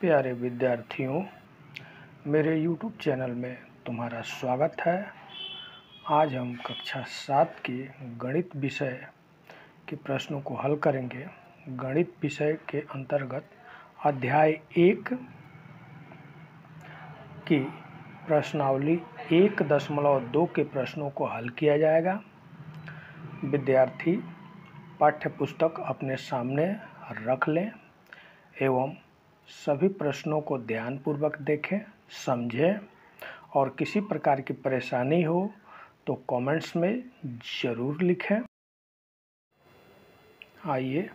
प्यारे विद्यार्थियों, मेरे YouTube चैनल में तुम्हारा स्वागत है। आज हम कक्षा 7 के गणित विषय के प्रश्नों को हल करेंगे। गणित विषय के अंतर्गत अध्याय 1 की प्रश्नावली 1.2 के प्रश्नों को हल किया जाएगा। विद्यार्थी पाठ्य पुस्तक अपने सामने रख लें एवं सभी प्रश्नों को ध्यानपूर्वक देखें, समझें और किसी प्रकार की परेशानी हो तो कमेंट्स में ज़रूर लिखें। आइए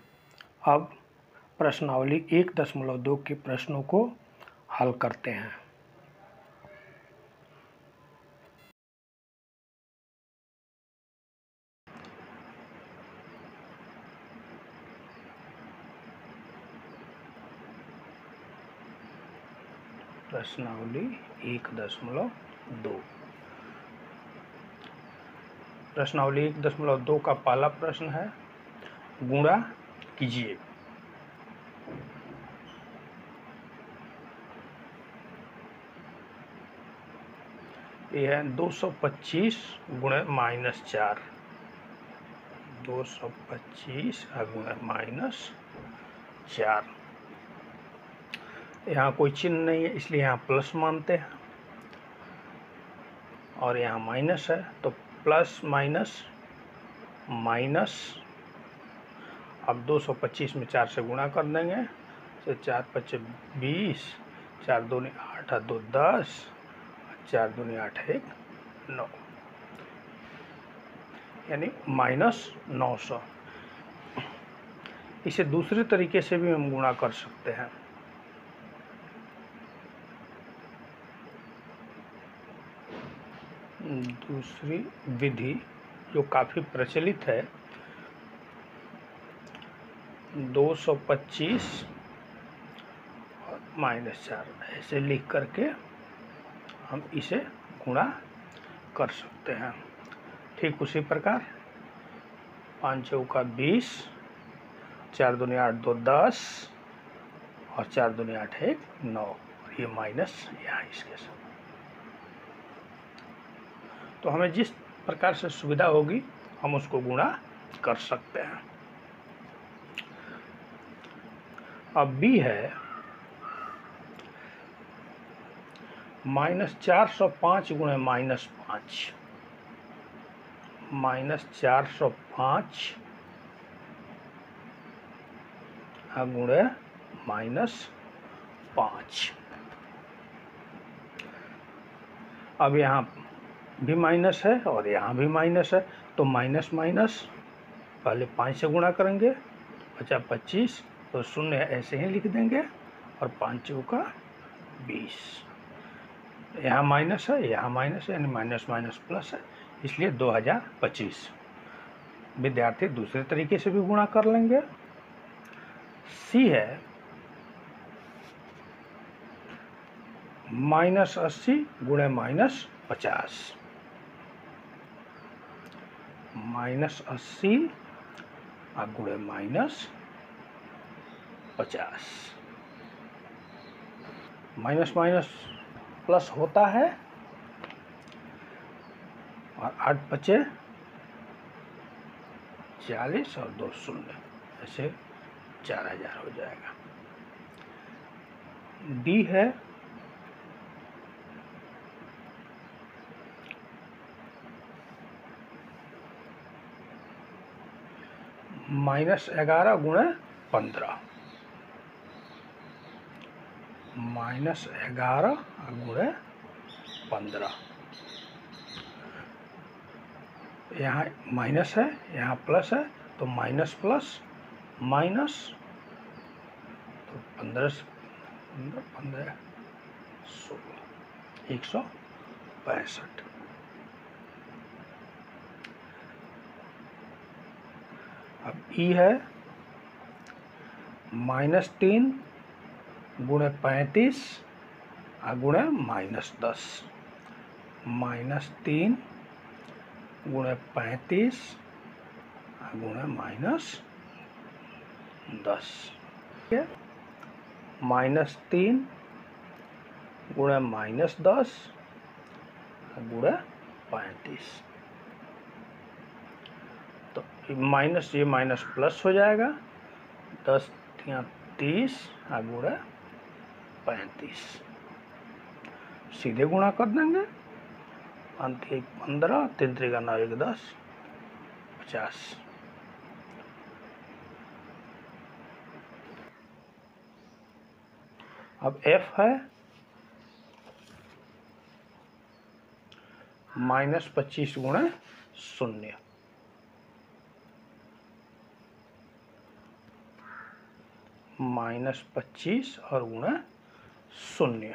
अब प्रश्नावली 1.2 के प्रश्नों को हल करते हैं। प्रश्नावली 1.2 प्रश्नावली 1.2 का पहला प्रश्न है, गुणा कीजिए। यह है 225 गुणे -4, 225 गुणे -4। यहाँ कोई चिन्ह नहीं है इसलिए यहाँ प्लस मानते हैं और यहाँ माइनस है तो प्लस माइनस माइनस। अब 225 में 4 से गुणा कर देंगे तो 4 × 5 = 20, 4 × 2 = 8, 8 × 2 = 10, 4 × 2 = 8, 1 9, यानी -900। इसे दूसरे तरीके से भी हम गुणा कर सकते हैं। दूसरी विधि जो काफ़ी प्रचलित है, 225 और -4 ऐसे लिख करके हम इसे गुणा कर सकते हैं। ठीक उसी प्रकार 5 × 20, 4 × 2 = 8, 2 = 10 और 4 × 2 = 8, 1 9, और ये माइनस यहाँ इसके साथ। तो हमें जिस प्रकार से सुविधा होगी हम उसको गुणा कर सकते हैं। अब बी है -405 गुणे -5, -405 गुणे -5। अब यहाँ भी माइनस है और यहाँ भी माइनस है तो माइनस माइनस पहले 5 से गुणा करेंगे, बचा 25, तो 0 ऐसे ही लिख देंगे और 5 × 4 = 20। यहाँ माइनस है, यहाँ माइनस है, यानी माइनस माइनस प्लस है, इसलिए 2025। विद्यार्थी दूसरे तरीके से भी गुणा कर लेंगे। सी है -80 गुणे -50, -80 गुणे -50। माइनस माइनस प्लस होता है और 8 × 5 = 40 और 2 0, ऐसे 4000 हो जाएगा। डी है -11 गुणे 15, -11 गुणे 15। यहाँ माइनस है, यहाँ प्लस है, तो माइनस प्लस माइनस, तो 15 15 16 165। अब ई है -3 गुणे 35 गुणे -10, -3 गुणे 35 गुणे -10। -3 गुणे -10 गुणे 35। तो माइनस ये माइनस प्लस हो जाएगा, 10 या 30 गुणे 35। सीधे गुणा कर देंगे, अंत 1 15, 3 3 9 1 10 50। अब f है -25 गुणे 0, -25 और गुणे 0।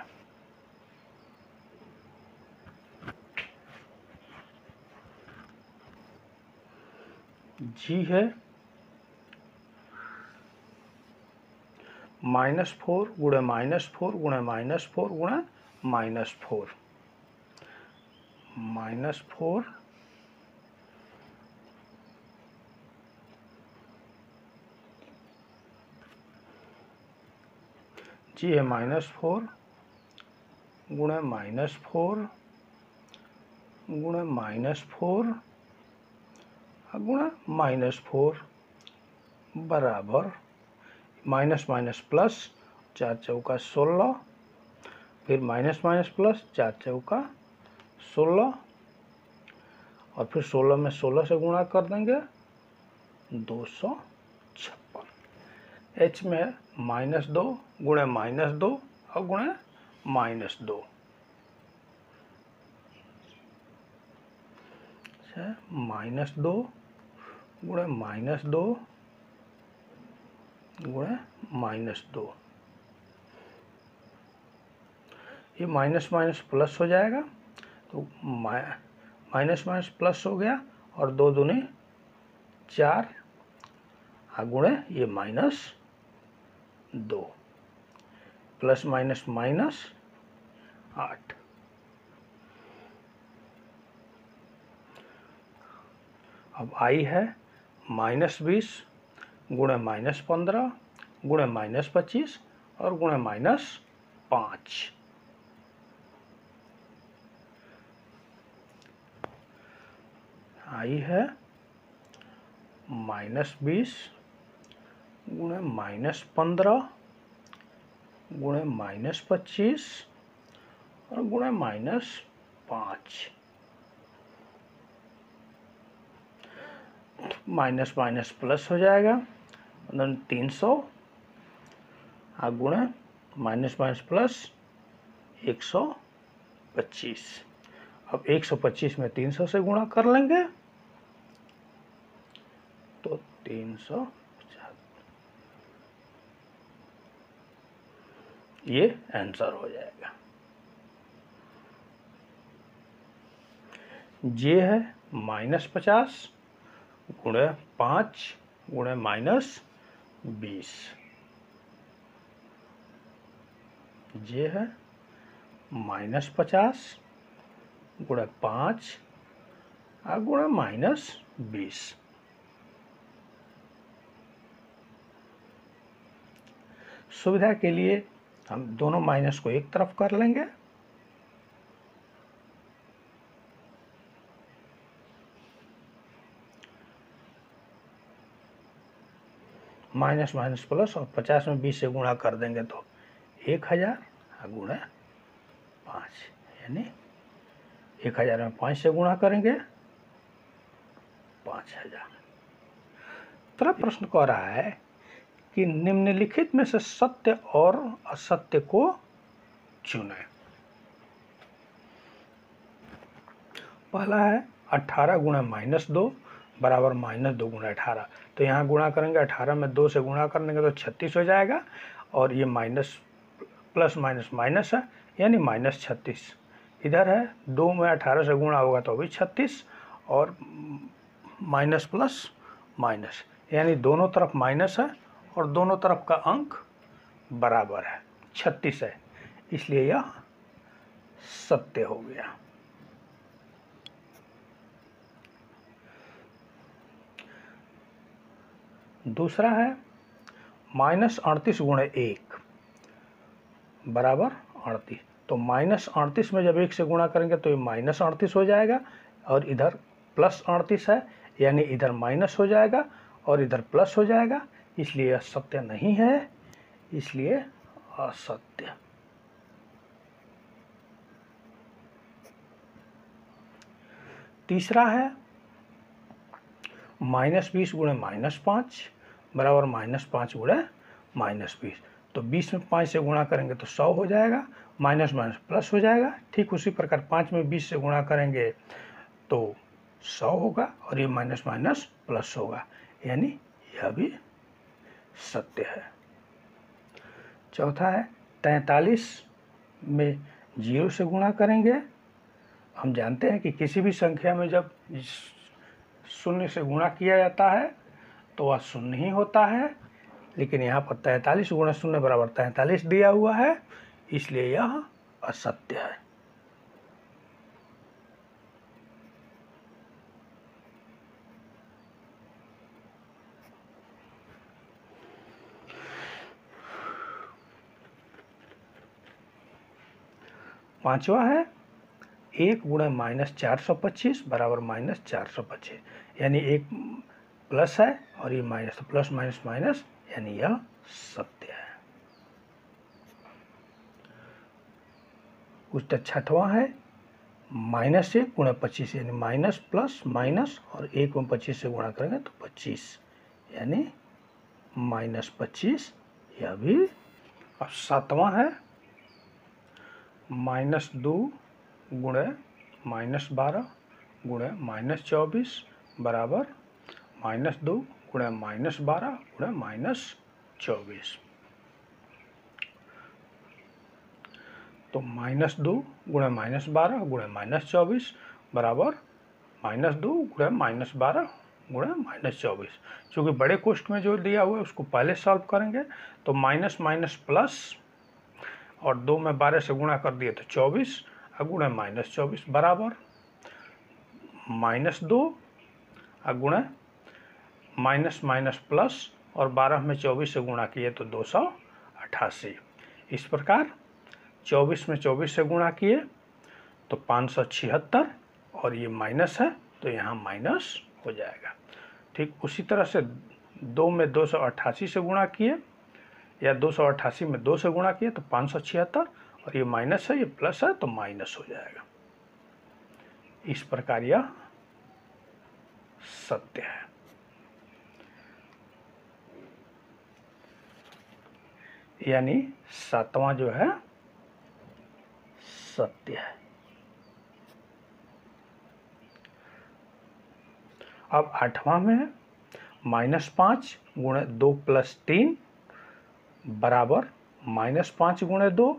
जी है -4 गुणे -4 गुणे -4 गुणे -4, -4 जी है -4 गुणे -4 गुणे -4 गुणे -4 बराबर माइनस माइनस प्लस 4 चौका 16, फिर माइनस माइनस प्लस 4 चौका 16, और फिर 16 में 16 से गुणा कर देंगे 256। h में -2 गुणे -2 और गुणे -2, -2 गुणे -2 गुणे -2। ये माइनस माइनस प्लस हो जाएगा, तो माइनस माइनस प्लस हो गया, और 2 दूनी 4 गुणे ये -2, प्लस माइनस माइनस 8। अब आई है -20 गुणे -15 गुणे -25 और गुणे -5। आई है -20 गुणे -15 गुणे -25 और गुणे -5। माइनस माइनस प्लस हो जाएगा, 300 गुणे माइनस माइनस प्लस 125। अब 125 में 300 से गुणा कर लेंगे तो 350, ये आंसर हो जाएगा। ये है -50 गुणे 5 गुणे -20। ये है -50 गुणे 5 गुणे -20। सुविधा के लिए हम दोनों माइनस को एक तरफ कर लेंगे, माइनस माइनस प्लस, और 50 में 20 से गुणा कर देंगे तो 1000 गुणे 5, यानी 1000 में 5 से गुणा करेंगे 5000। तरह प्रश्न कह रहा है कि निम्नलिखित में से सत्य और असत्य को चुनें। पहला है 18 गुणे -2 बराबर -2 गुणे 18। तो यहाँ गुणा करेंगे, 18 में 2 से गुणा कर देंगे तो 36 हो जाएगा, और ये माइनस प्लस माइनस माइनस है, यानी -36। इधर है 2 में 18 से गुणा होगा तो भी 36, और माइनस प्लस माइनस, यानी दोनों तरफ माइनस है और दोनों तरफ का अंक बराबर है, 36 है, इसलिए यह सत्य हो गया। दूसरा है -38 गुणे 1 बराबर 38। तो -38 में जब 1 से गुणा करेंगे तो ये -38 हो जाएगा और इधर +38 है, यानी इधर माइनस हो जाएगा और इधर प्लस हो जाएगा, इसलिए यह सत्य नहीं है, इसलिए असत्य। तीसरा है -20 गुणे -5 बराबर -5 गुणे -20। तो 20 में 5 से गुणा करेंगे तो 100 हो जाएगा, माइनस माइनस प्लस हो जाएगा। ठीक उसी प्रकार 5 में 20 से गुणा करेंगे तो 100 होगा और ये माइनस माइनस प्लस होगा, यानी यह भी सत्य है। चौथा है 43 में 0 से गुणा करेंगे। हम जानते हैं कि किसी भी संख्या में जब 0 से गुणा किया जाता है तो वह 0 ही होता है, लेकिन यहाँ पर 43 गुणा 0 बराबर 43 दिया हुआ है, इसलिए यह असत्य है। पांचवा है 1 गुणे -425 बराबर -425, यानी एक प्लस है और ये माइनस, प्लस माइनस माइनस, यानी यह सत्य है। उसका छठवां है -1 गुणे 25, यानी माइनस प्लस माइनस और 1 में 25 से गुणा करेंगे तो 25, यानी -25, यह भी। अब सातवां है -2 गुणे -12 गुणे -24 बराबर -2 गुणे -12 गुणे -24। तो -2 गुणे -12 गुणे -24 बराबर -2 गुणे -12 गुणे -24। चूँकि बड़े कोष्ठ में जो दिया हुआ है उसको पहले सॉल्व करेंगे, तो माइनस माइनस प्लस और 2 में 12 से गुणा कर दिए तो 24 गुणे -24 बराबर -2 गुणे माइनस माइनस प्लस और 12 में 24 से गुणा किए तो 288। इस प्रकार 24 में 24 से गुणा किए तो 576 और ये माइनस है तो यहाँ माइनस हो जाएगा। ठीक उसी तरह से 2 में 288 से गुणा किए या 288 में 2 से गुणा किए तो 576 और ये माइनस है, ये प्लस है तो माइनस हो जाएगा। इस प्रकार यह सत्य है। यानी सातवां जो है सत्य है। अब आठवां में -5 गुणे 2 + 3 बराबर -5 गुणे 2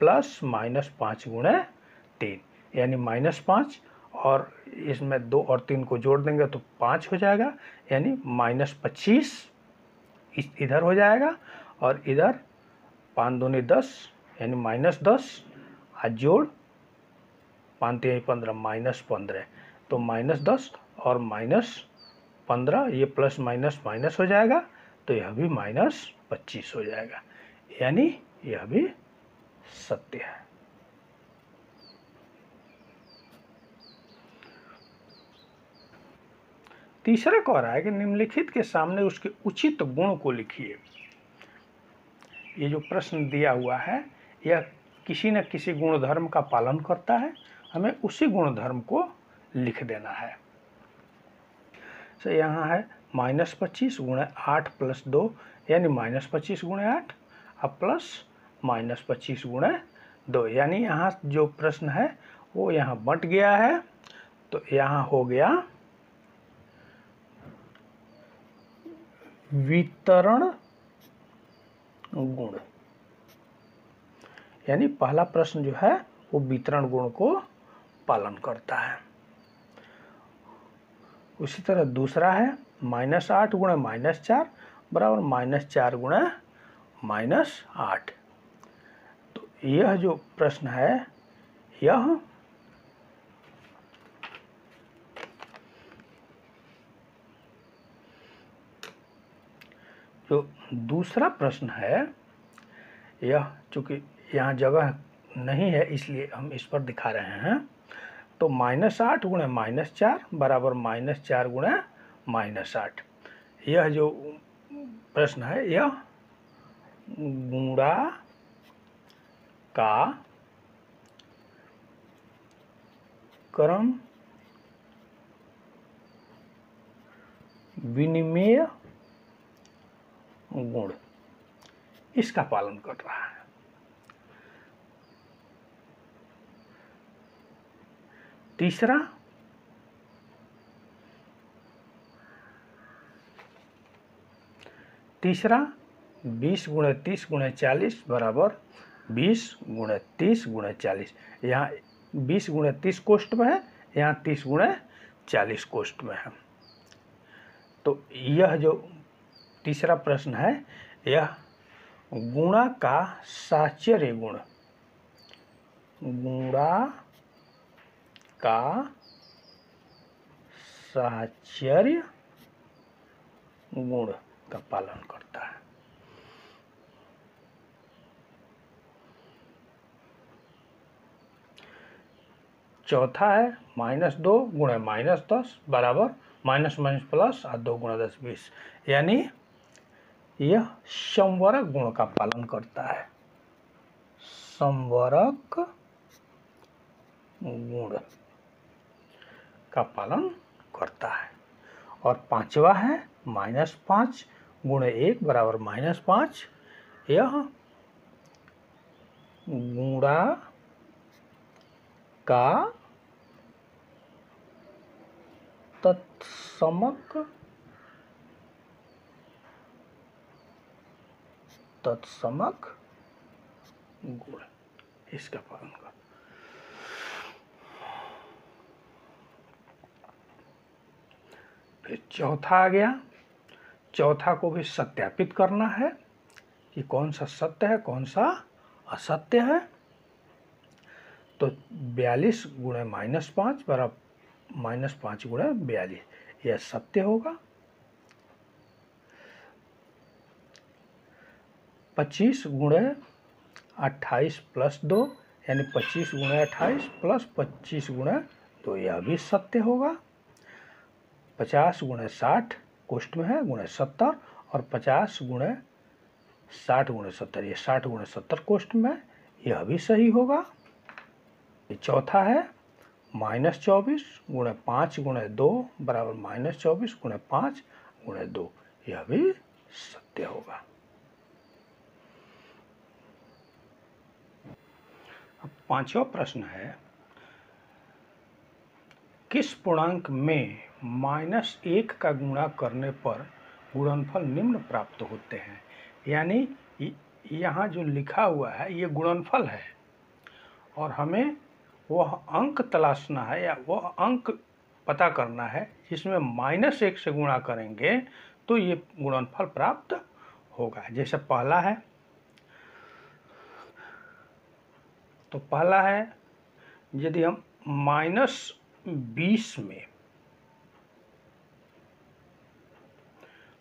प्लस -5 गुणे 3, यानी -5 और इसमें 2 और 3 को जोड़ देंगे तो 5 हो जाएगा, यानी -25 इधर हो जाएगा और इधर 5 दूनी 10 यानी -10 जोड़ 5 3 15 -15, तो -10 और -15 ये प्लस माइनस माइनस हो जाएगा तो यह भी -25 हो जाएगा, यानी यह भी सत्य है। तीसरा कह रहा है कि निम्नलिखित के सामने उसके उचित गुण को लिखिए। ये जो प्रश्न दिया हुआ है यह किसी न किसी गुणधर्म का पालन करता है, हमें उसी गुणधर्म को लिख देना है। तो यहाँ है -25 गुणे 8 + 2 यानी -25 गुणे 8 अब प्लस -25 गुणे 2, यानी यहाँ जो प्रश्न है वो यहाँ बंट गया है, तो यहाँ हो गया वितरण गुण, यानी पहला प्रश्न जो है वो वितरण गुण को पालन करता है। उसी तरह दूसरा है -8 गुणे -4 बराबर -4 गुणे -8। तो यह जो प्रश्न है यह जो दूसरा प्रश्न है यह चूंकि यहाँ जगह नहीं है इसलिए हम इस पर दिखा रहे हैं। तो -8 गुणे -4 बराबर -4 गुणे -8। यह जो प्रश्न है यह गुणा का क्रम विनिमेय गुण इसका पालन कर रहा है। तीसरा तीसरा 20 गुणे 30 गुणे 40 बराबर 20 गुणे 30 गुणे 40। यहाँ 20 गुणे 30 कोष्ठ में है, यहाँ 30 गुणे 40 कोष्ठ में है। तो यह जो तीसरा प्रश्न है यह गुणा का साहचर्य गुण, गुणा का साहचर्य गुण का पालन करता है। चौथा है -2 गुणे -10 बराबर माइनस प्लस और 2 गुणा 10 20, यानी यह समवर्ग गुण का पालन करता है, समवर्ग गुण का पालन करता है। और पांचवा है -5 गुणे 1 बराबर -5, यह गुणा का तत्समक गुण इसका पालन कर। फिर चौथा आ गया, चौथा को भी सत्यापित करना है कि कौन सा सत्य है कौन सा असत्य है। तो 42 गुणे -5 बराबर -5 गुणे 42, यह सत्य होगा। 25 गुणे 28 प्लस 2 यानी 25 गुणे 28 प्लस 25 गुणे 2, यह भी सत्य होगा। 50 गुणे 60 कोष्ठ में है गुणे 70 और 50 गुणे 60 गुणे 70, ये 60 गुणे 70 कोष्ठ में, यह भी सही होगा। चौथा है -24 गुणे 5 गुणे 2 बराबर -24 गुणे 5 गुणे 2, यह भी सत्य होगा। अब पांचवा प्रश्न है, किस पूर्णांक में -1 का गुणा करने पर गुणनफल निम्न प्राप्त होते हैं। यानी यहाँ जो लिखा हुआ है ये गुणनफल है और हमें वह अंक तलाशना है या वह अंक पता करना है जिसमें -1 से गुणा करेंगे तो ये गुणनफल प्राप्त होगा। जैसे पहला है, तो पहला है यदि हम -20 में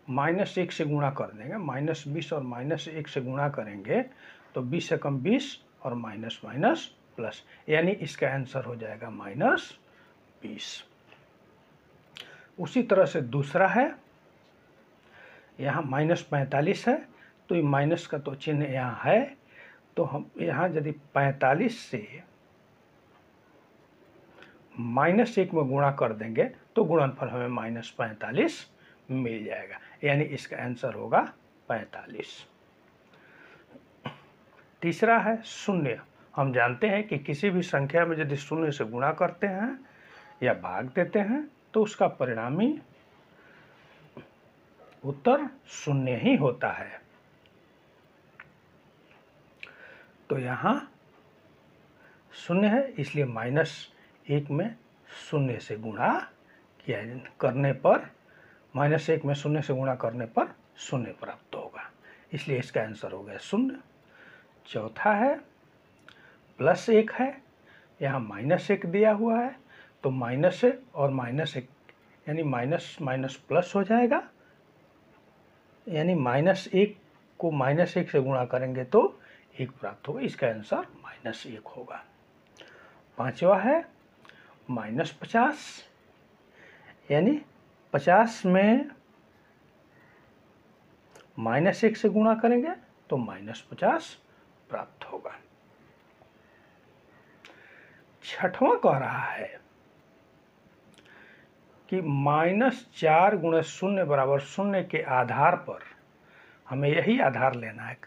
-1 से गुणा कर देंगे, -20 और -1 से गुणा करेंगे तो 20 से कम 20 और माइनस माइनस प्लस, यानी इसका आंसर हो जाएगा -20। उसी तरह से दूसरा है, यहाँ -45 है तो ये माइनस का तो चिन्ह यहाँ है, तो हम यहाँ यदि 45 से -1 में गुणा कर देंगे तो गुणनफल हमें -45 मिल जाएगा, यानी इसका आंसर होगा 45। तीसरा है शून्य। हम जानते हैं कि किसी भी संख्या में यदि शून्य से गुणा करते हैं या भाग देते हैं तो उसका परिणामी उत्तर शून्य ही होता है। तो यहाँ शून्य है इसलिए -1 में शून्य से गुणा किया करने पर -1 में शून्य से गुणा करने पर शून्य प्राप्त होगा, इसलिए इसका आंसर हो गया शून्य। चौथा है +1 है, यहाँ -1 दिया हुआ है तो माइनस से और -1 यानी माइनस माइनस प्लस हो जाएगा, यानी -1 को -1 से गुणा करेंगे तो 1 प्राप्त होगा। इसका आंसर -1 होगा। 5वां है -50, यानी 50 में -1 से गुणा करेंगे तो -50 प्राप्त होगा। 6वां कह रहा है कि -4 × 0 = 0 के आधार पर, हमें यही आधार लेना है,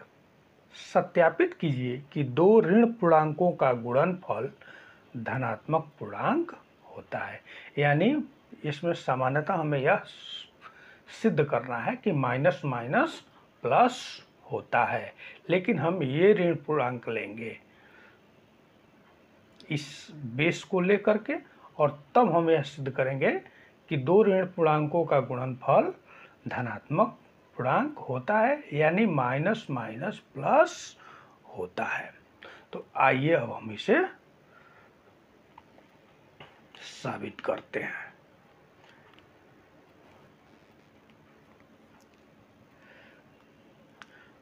सत्यापित कीजिए कि दो ऋण पूर्णांकों का गुणनफल धनात्मक पूर्णांक होता है। यानी इसमें सामान्यतः हमें यह सिद्ध करना है कि माइनस माइनस प्लस होता है, लेकिन हम ये ऋण पूर्णांक लेंगे इस बेस को लेकर के, और तब हम यह सिद्ध करेंगे कि दो ऋण पूर्णांकों का गुणनफल धनात्मक पूर्णांक होता है, यानी माइनस माइनस प्लस होता है। तो आइए अब हम इसे साबित करते हैं।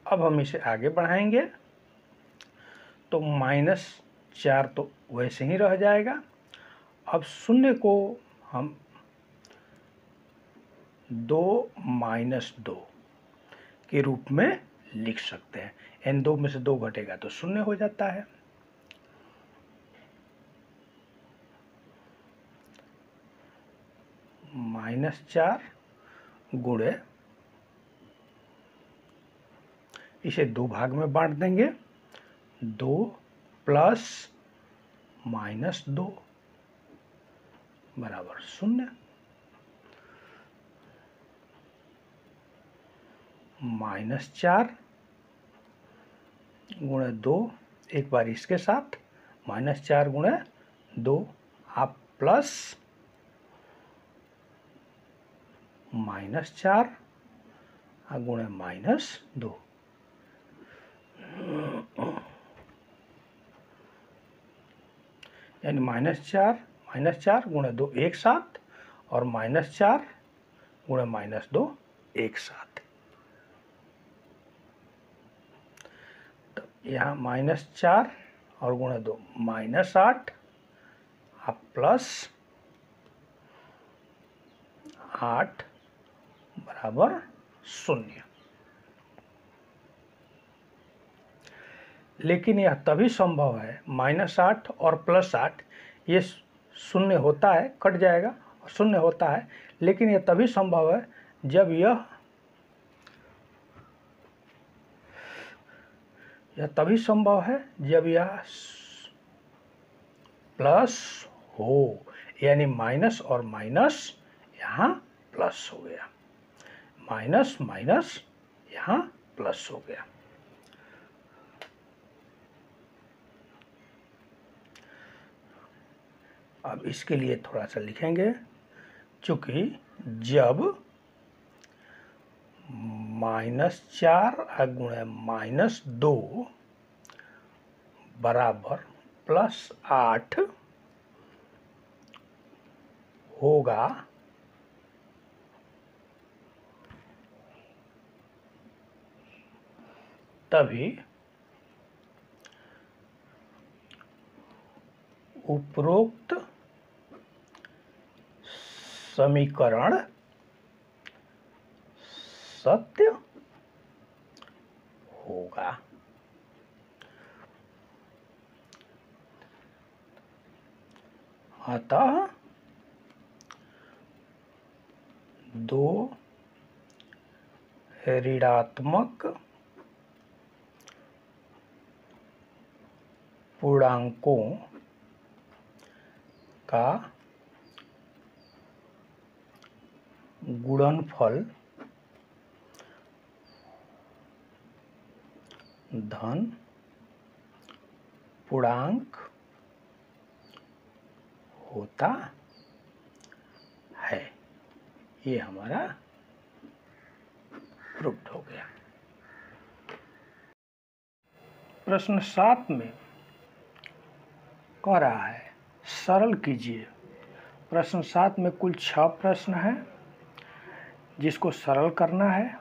अब हम इसे आगे बढ़ाएंगे तो -4 तो वैसे ही रह जाएगा। अब 0 को हम 2 - 2 के रूप में लिख सकते हैं। इन 2 में से 2 घटेगा तो 0 हो जाता है। -4 गुणे, इसे 2 भाग में बांट देंगे, 2 + -2 बराबर 0। -4 गुणे 2, एक बार इसके साथ, -4 गुणे 2, आप प्लस -4 गुणे -2, यानी -4 गुणे 2 एक साथ, और -4 गुणे -2 एक साथ। तो यहाँ -4 और गुणे 2 -8, आप प्लस 8 बराबर 0। लेकिन यह तभी संभव है, -8 और +8 ये 0 होता है, कट जाएगा और 0 होता है, लेकिन यह तभी संभव है जब यह तभी संभव है जब यह प्लस हो, यानी माइनस और माइनस यहाँ प्लस हो गया, माइनस माइनस यहाँ प्लस हो गया। अब इसके लिए थोड़ा सा लिखेंगे, चूंकि जब -4 गुणे -2 बराबर +8 होगा, तभी उपरोक्त समीकरण सत्य होगा। अतः 2 ऋणात्मक पूर्णांकों का गुणनफल धन पूर्णांक होता है। ये हमारा प्रूव्ड हो गया। प्रश्न 7 में कह रहा है सरल कीजिए। प्रश्न 7 में कुल 6 प्रश्न हैं जिसको सरल करना है।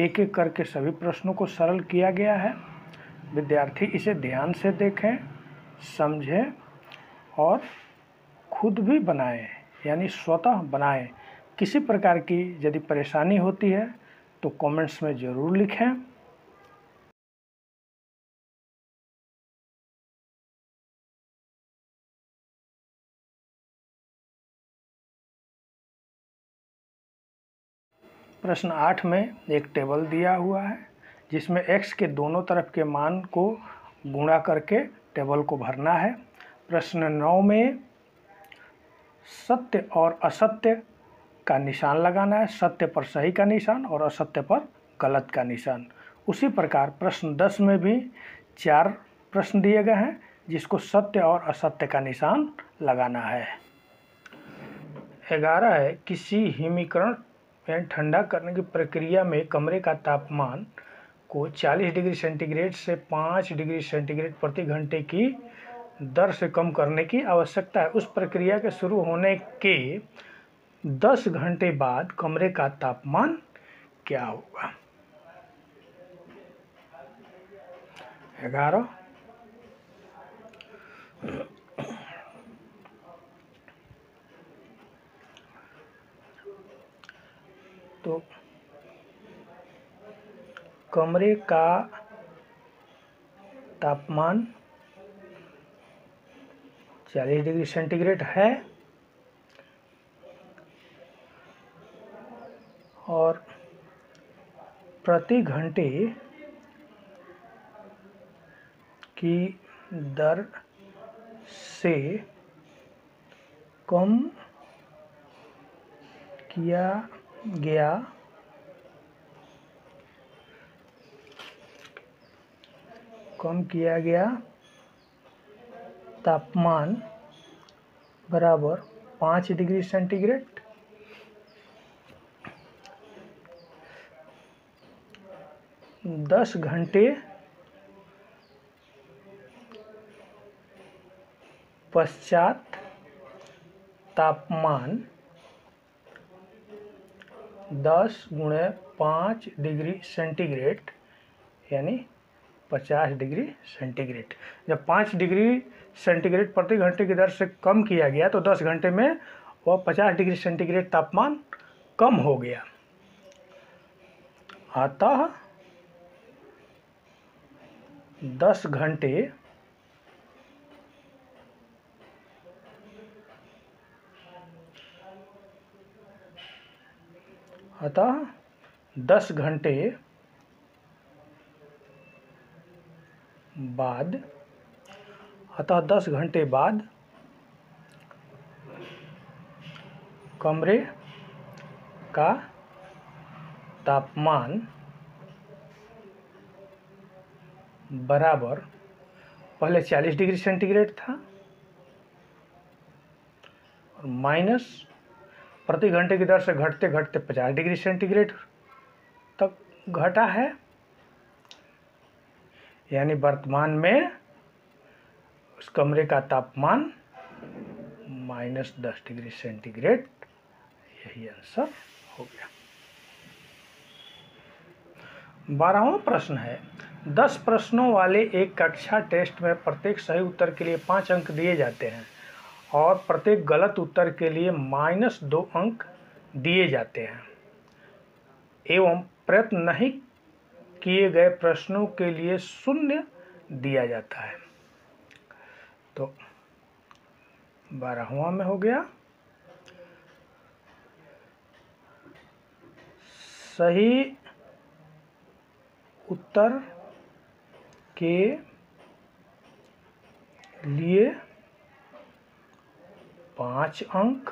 एक एक करके सभी प्रश्नों को सरल किया गया है। विद्यार्थी इसे ध्यान से देखें, समझें और खुद भी बनाएं, यानी स्वतः बनाएं। किसी प्रकार की यदि परेशानी होती है तो कमेंट्स में ज़रूर लिखें। प्रश्न 8 में एक टेबल दिया हुआ है जिसमें x के दोनों तरफ के मान को गुणा करके टेबल को भरना है। प्रश्न 9 में सत्य और असत्य का निशान लगाना है, सत्य पर सही का निशान और असत्य पर गलत का निशान। उसी प्रकार प्रश्न 10 में भी 4 प्रश्न दिए गए हैं जिसको सत्य और असत्य का निशान लगाना है। 11 है किसी हिमीकरण यानी ठंडा करने की प्रक्रिया में कमरे का तापमान को 40 डिग्री सेंटीग्रेड से 5 डिग्री सेंटीग्रेड प्रति घंटे की दर से कम करने की आवश्यकता है। उस प्रक्रिया के शुरू होने के 10 घंटे बाद कमरे का तापमान क्या होगा? 11 तो कमरे का तापमान 40 डिग्री सेंटीग्रेड है और प्रति घंटे की दर से कम किया गया तापमान बराबर 5 डिग्री सेंटीग्रेड। दस घंटे पश्चात तापमान 10 × 5 डिग्री सेंटीग्रेड यानी 50 डिग्री सेंटीग्रेड। जब 5 डिग्री सेंटीग्रेड प्रति घंटे की दर से कम किया गया तो 10 घंटे में वह 50 डिग्री सेंटीग्रेड तापमान कम हो गया। अतः 10 घंटे बाद कमरे का तापमान बराबर पहले 40 डिग्री सेंटीग्रेड था और माइनस प्रति घंटे की दर से घटते घटते 50 डिग्री सेंटीग्रेड तक घटा है, यानी वर्तमान में उस कमरे का तापमान -10 डिग्री सेंटीग्रेड। यही आंसर हो गया। 12वां प्रश्न है 10 प्रश्नों वाले एक कक्षा टेस्ट में प्रत्येक सही उत्तर के लिए 5 अंक दिए जाते हैं और प्रत्येक गलत उत्तर के लिए -2 अंक दिए जाते हैं एवं प्रयत्न नहीं किए गए प्रश्नों के लिए 0 दिया जाता है। तो 12वां में हो गया सही उत्तर के लिए 5 अंक,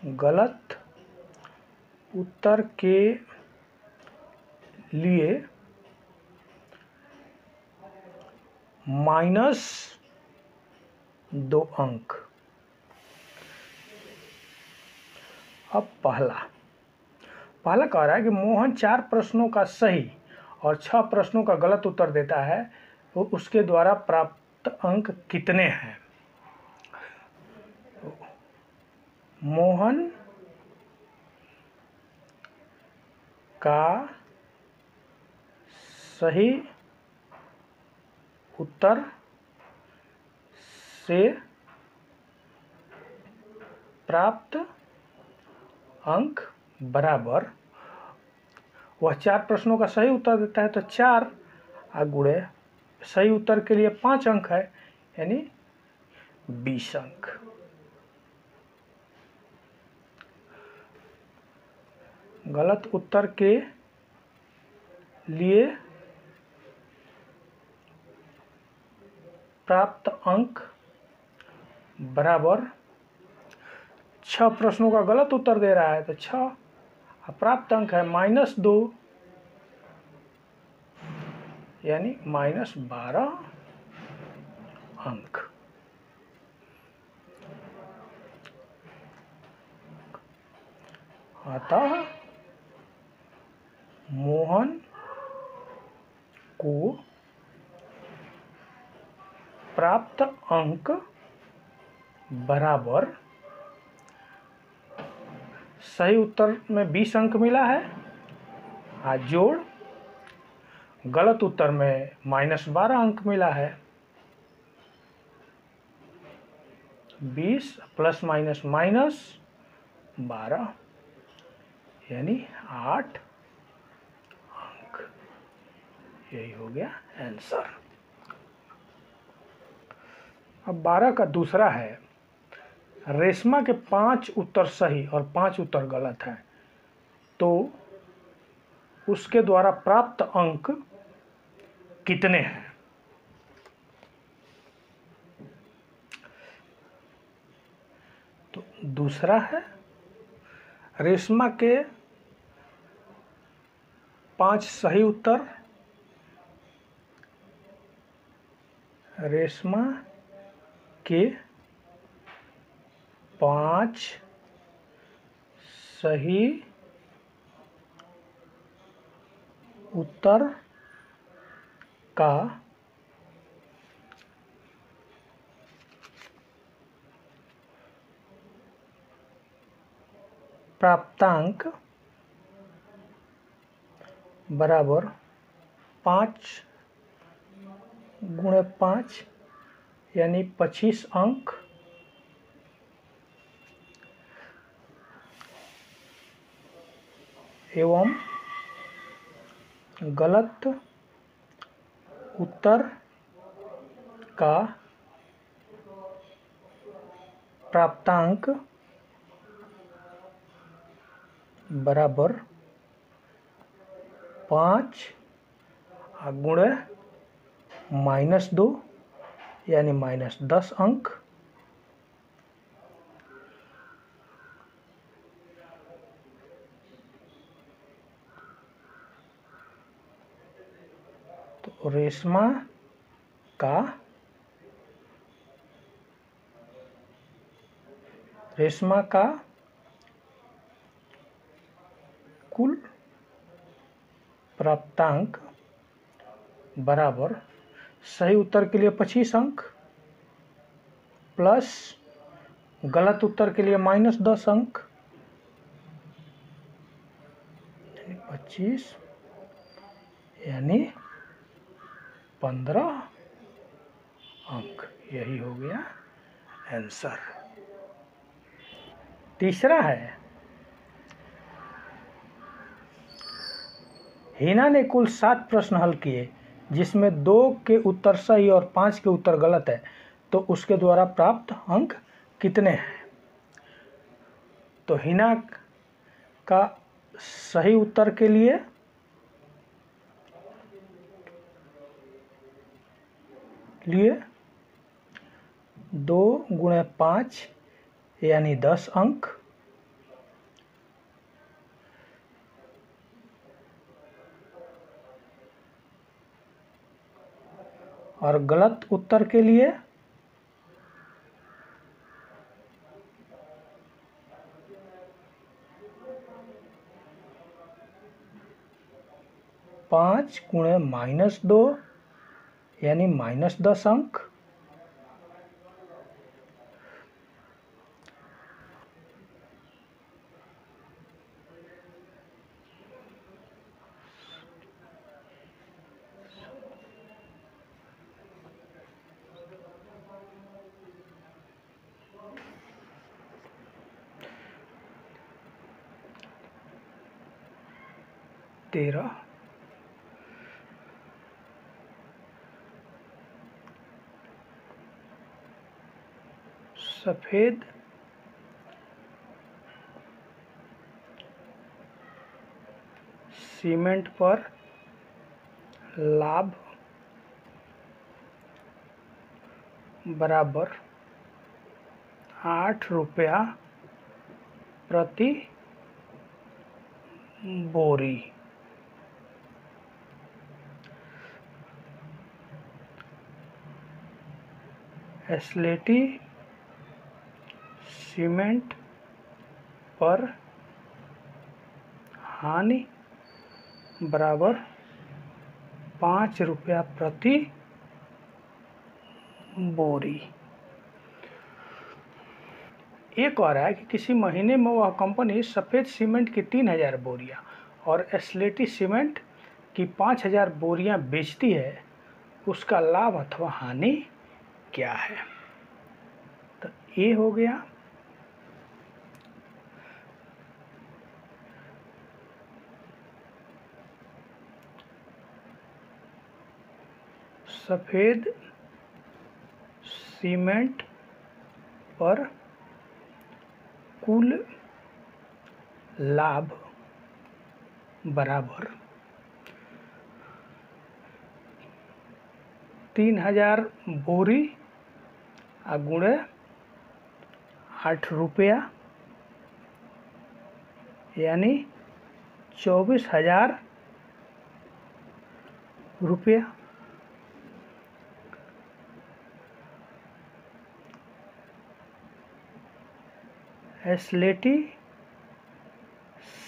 गलत उत्तर के लिए -2 अंक। अब पहला कह रहा है कि मोहन 4 प्रश्नों का सही और 6 प्रश्नों का गलत उत्तर देता है, तो उसके द्वारा प्राप्त अंक कितने हैं? मोहन का सही उत्तर से प्राप्त अंक बराबर, वह 4 प्रश्नों का सही उत्तर देता है तो 4 गुणे सही उत्तर के लिए 5 अंक है, यानी 20 अंक। गलत उत्तर के लिए प्राप्त अंक बराबर, 6 प्रश्नों का गलत उत्तर दे रहा है तो 6, प्राप्त अंक है -2, यानी -12 अंक। अतः मोहन को प्राप्त अंक बराबर, सही उत्तर में 20 अंक मिला है, जोड़ गलत उत्तर में -12 अंक मिला है। 20 प्लस माइनस -12, यानी 8 अंक। यही हो गया आंसर। अब 12 का दूसरा है, रेशमा के 5 उत्तर सही और 5 उत्तर गलत हैं, तो उसके द्वारा प्राप्त अंक कितने हैं? तो दूसरा है, रेशमा के 5 सही उत्तर, रेशमा के 5 सही उत्तर का प्राप्तांक बराबर 5 गुणे 5, यानी 25 अंक, एवं गलत उत्तर का प्राप्तांक बराबर 5 गुणे -2, यानी -10 अंक, तो रेशमा का कुल प्राप्तांक बराबर, सही उत्तर के लिए 25 अंक प्लस गलत उत्तर के लिए -10 अंक, यानी 25, यानी 15 अंक। यही हो गया आंसर। तीसरा है, हिना ने कुल 7 प्रश्न हल किए जिसमें 2 के उत्तर सही और 5 के उत्तर गलत है, तो उसके द्वारा प्राप्त अंक कितने हैं? तो हिना का सही उत्तर के लिए लिए 2 गुणे 5, यानी 10 अंक, और गलत उत्तर के लिए 5 गुणे -2, यानी -10 अंक, 13 सफ़ेद सीमेंट पर लाभ बराबर 8 रुपया प्रति बोरी। स्लेटी सीमेंट पर हानि बराबर 5 रुपया प्रति बोरी। एक और है कि किसी महीने में वह कंपनी सफ़ेद सीमेंट की 3000 बोरियां और स्लेटी सीमेंट की 5000 बोरियां बेचती है, उसका लाभ अथवा हानि क्या है? तो ये हो गया सफ़ेद सीमेंट पर कुल लाभ बराबर 3000 बोरी गुणे 8 रुपया यानी 24,000 रुपया। स्लेटी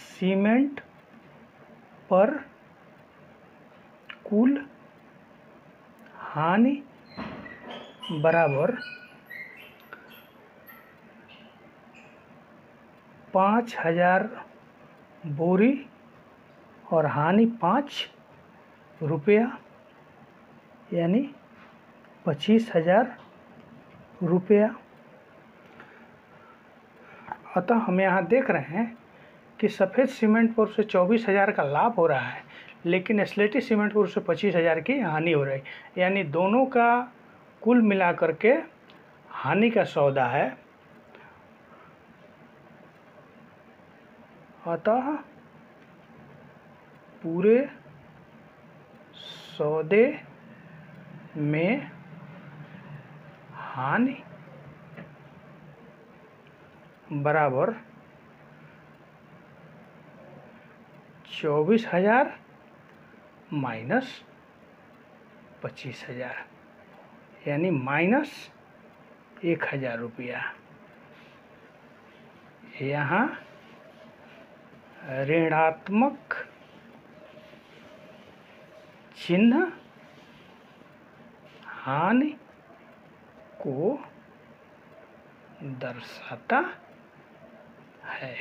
सीमेंट पर कुल हानि बराबर 5000 बोरी और हानि 5 रुपया यानी 25,000 रुपया। अतः हम यहाँ देख रहे हैं कि सफ़ेद सीमेंट पर उसे 24,000 का लाभ हो रहा है, लेकिन स्लेटी सीमेंट पर उसे 25,000 की हानि हो रही है, यानी दोनों का कुल मिलाकर के हानि का सौदा है। अतः पूरे सौदे में हानि बराबर 24,000 माइनस 25,000 यानी माइनस 1,000 रुपया। यहाँ ऋणात्मक चिन्ह हानि को दर्शाता है,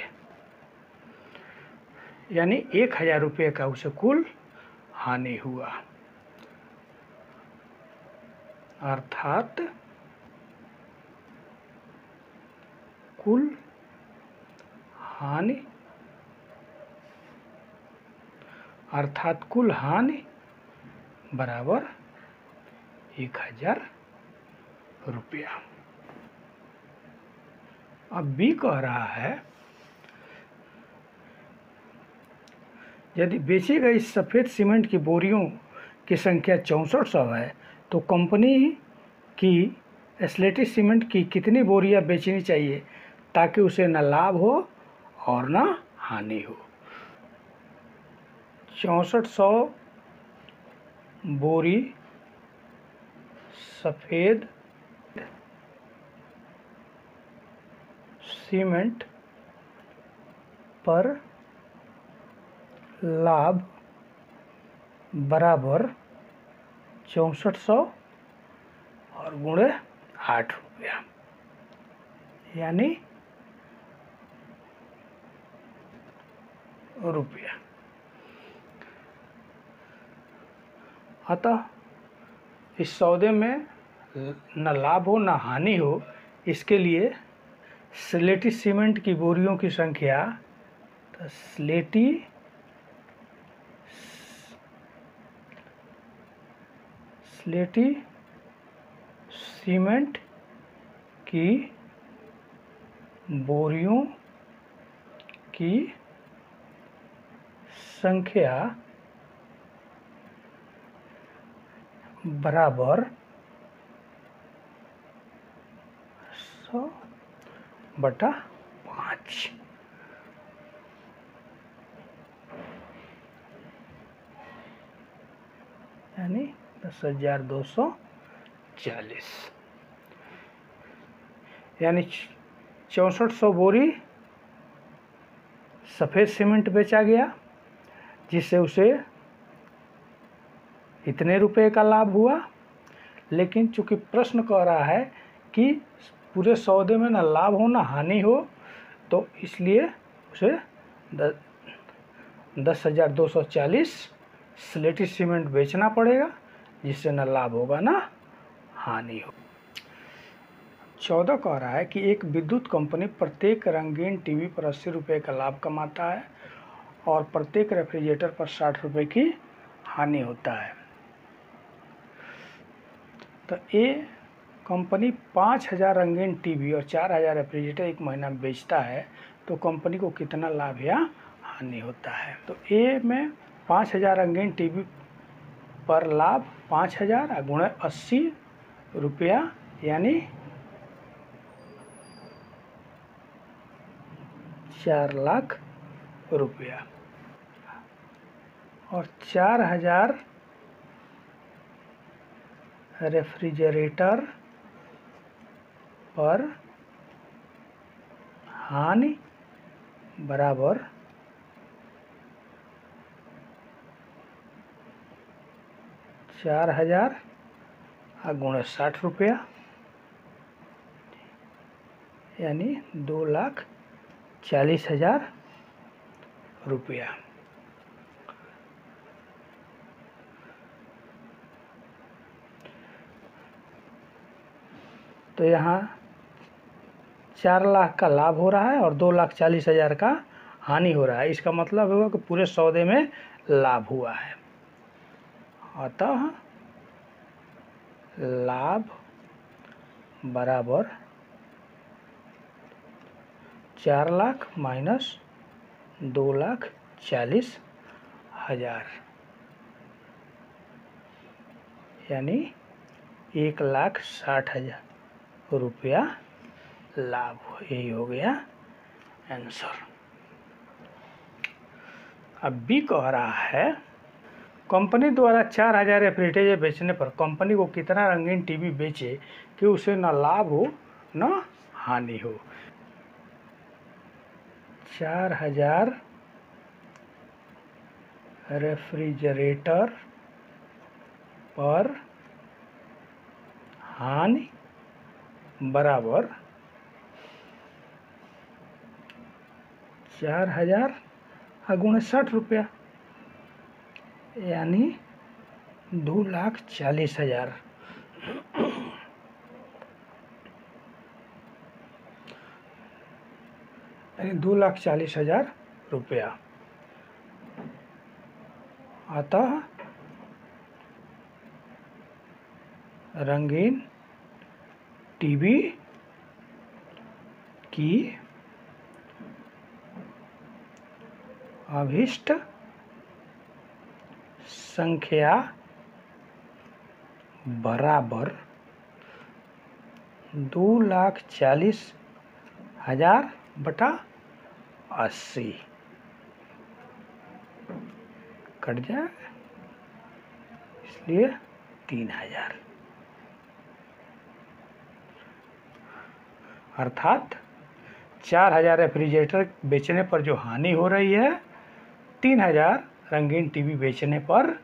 यानी 1,000 रुपये का उसे कुल हानि हुआ, अर्थात कुल हानि बराबर 1,000 रुपया। अब बी कह रहा है यदि बेची गई सफ़ेद सीमेंट की बोरियों की संख्या 6400 है तो कंपनी की स्लेटी सीमेंट की कितनी बोरियां बेचनी चाहिए ताकि उसे न लाभ हो और न हानि हो। 6400 बोरी सफ़ेद सीमेंट पर लाभ बराबर 6400 और गुणे 8 रुपया यानी रुपया। अतः इस सौदे में न लाभ हो न हानि हो, इसके लिए स्लेटी सीमेंट की बोरियों की संख्या, तो स्लेटी स्लेटी सीमेंट की बोरियों की संख्या बराबर 100/5, यानी 10,240, यानी 6400 बोरी सफ़ेद सीमेंट बेचा गया, जिससे उसे इतने रुपए का लाभ हुआ। लेकिन चूंकि प्रश्न कह रहा है कि पूरे सौदे में ना लाभ हो ना हानि हो, तो इसलिए उसे 10,240 स्लेटी सीमेंट बेचना पड़ेगा, जिससे ना लाभ होगा ना हानि हो। 14 कह रहा है कि एक विद्युत कंपनी प्रत्येक रंगीन टीवी पर 80 रुपये का लाभ कमाता है और प्रत्येक रेफ्रिजरेटर पर 60 रुपये की हानि होता है। तो ये कंपनी 5,000 रंगीन टीवी और 4,000 रेफ्रिजरेटर एक महीना में बेचता है, तो कंपनी को कितना लाभ या हानि होता है। तो ए में 5,000 रंगीन टीवी पर लाभ 5,000 गुणे 80 रुपया, यानी 4 लाख रुपया। और 4,000 रेफ्रिजरेटर पर हानि बराबर 4,000 गुणे 60 रुपया, यानी 2,40,000 रुपया। तो यहाँ 4 लाख का लाभ हो रहा है और 2,40,000 का हानि हो रहा है। इसका मतलब होगा कि पूरे सौदे में लाभ हुआ है। अतः लाभ बराबर 4 लाख माइनस 2,40,000, यानी 1,60,000 रुपया लाभ। यही हो गया आंसर। अब बी कह रहा है कंपनी द्वारा 4,000 रेफ्रिजरेटर बेचने पर कंपनी को कितना रंगीन टीवी बेचे कि उसे न लाभ हो न हानि हो। 4,000 रेफ्रिजरेटर पर हानि बराबर 4,000 गुणे 60 रुपया, यानी 2,40,000। यानी 2,40,000 रुपया। अतः रंगीन टीवी की अभीष्ट संख्या बराबर 2,40,000 बटा 80 कट जाए, इसलिए 3,000। अर्थात 4,000 रेफ्रिजरेटर बेचने पर जो हानि हो रही है, 3,000 रंगीन टीवी बेचने पर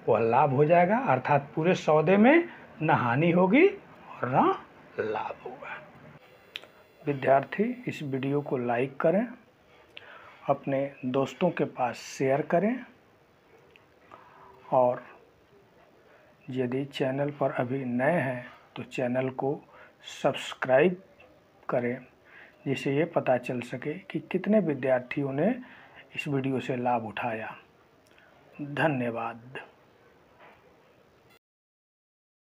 वह लाभ हो जाएगा। अर्थात पूरे सौदे में न हानि होगी और न लाभ होगा। विद्यार्थी इस वीडियो को लाइक करें, अपने दोस्तों के पास शेयर करें और यदि चैनल पर अभी नए हैं तो चैनल को सब्सक्राइब करें, जिससे ये पता चल सके कि कितने विद्यार्थियों ने इस वीडियो से लाभ उठाया। धन्यवाद।